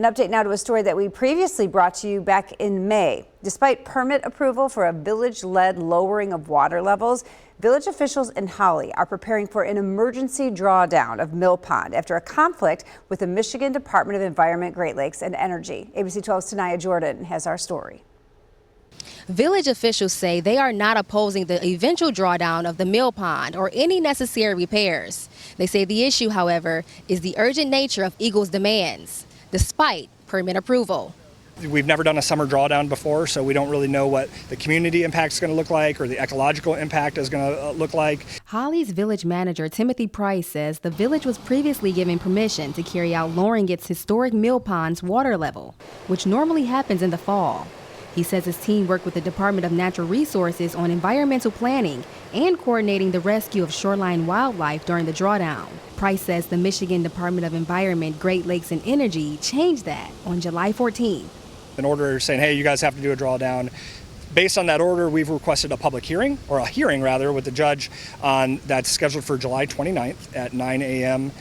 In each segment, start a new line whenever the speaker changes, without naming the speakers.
An update now to a story that we previously brought to you back in May. Despite permit approval for a village-led lowering of water levels, village officials in Holly are preparing for an emergency drawdown of Mill Pond after a conflict with the Michigan Department of Environment, Great Lakes and Energy. ABC 12's Tanaya Jordan has our story.
Village officials say they are not opposing the eventual drawdown of the mill pond or any necessary repairs. They say the issue, however, is the urgent nature of EGLE's demands, despite permit approval.
We've never done a summer drawdown before, so we don't really know what the community impact is going to look like or the ecological impact is going to look like.
Holly's village manager, Timothy Price, says the village was previously given permission to carry out lowering its historic mill pond's water level, which normally happens in the fall. He says his team worked with the Department of Natural Resources on environmental planning and coordinating the rescue of shoreline wildlife during the drawdown. Price says the Michigan Department of Environment, Great Lakes and Energy changed that on July 14th.
An order saying, hey, you guys have to do a drawdown. Based on that order, we've requested a public hearing, or a hearing rather, with the judge that's scheduled for July 29th at 9 a.m.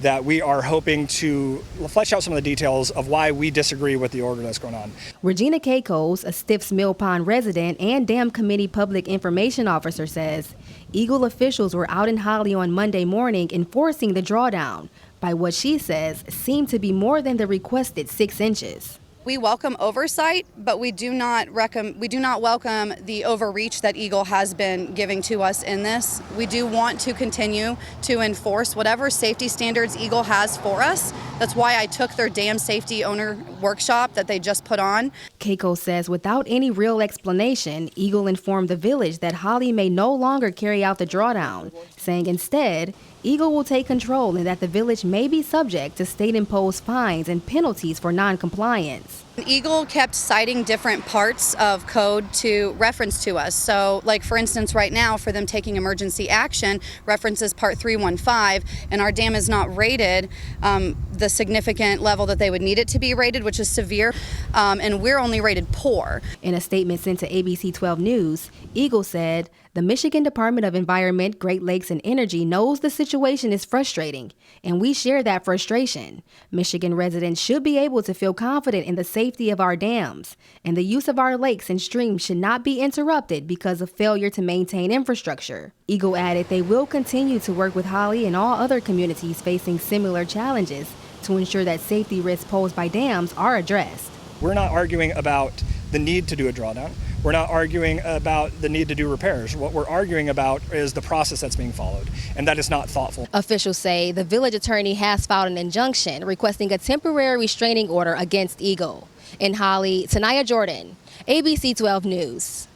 that we are hoping to flesh out some of the details of why we disagree with the order that's going on.
Regina Keikos, a Stiffs Mill Pond resident and Dam Committee Public Information Officer, says EGLE officials were out in Holly on Monday morning enforcing the drawdown by what she says seemed to be more than the requested 6 inches.
We welcome oversight, but we do not welcome the overreach that EGLE has been giving to us in this. We do want to continue to enforce whatever safety standards EGLE has for us. That's why I took their dam safety owner workshop that they just put on.
Keiko says without any real explanation, EGLE informed the village that Holly may no longer carry out the drawdown, saying instead, EGLE will take control and that the village may be subject to state-imposed fines and penalties for non-compliance.
EGLE kept citing different parts of code to reference to us. So, like for instance, right now, for them taking emergency action, references part 315, and our dam is not rated the significant level that they would need it to be rated, which is severe, and we're only rated poor.
In a statement sent to ABC 12 News, EGLE said, the Michigan Department of Environment, Great Lakes and Energy knows the situation is frustrating, and we share that frustration. Michigan residents should be able to feel confident in the safety of our dams, and the use of our lakes and streams should not be interrupted because of failure to maintain infrastructure. EGLE added they will continue to work with Holly and all other communities facing similar challenges to ensure that safety risks posed by dams are addressed.
We're not arguing about the need to do a drawdown. We're not arguing about the need to do repairs. What we're arguing about is the process that's being followed, and that is not thoughtful.
Officials say the village attorney has filed an injunction requesting a temporary restraining order against EGLE. In Holly, Tanaya Jordan, ABC 12 News.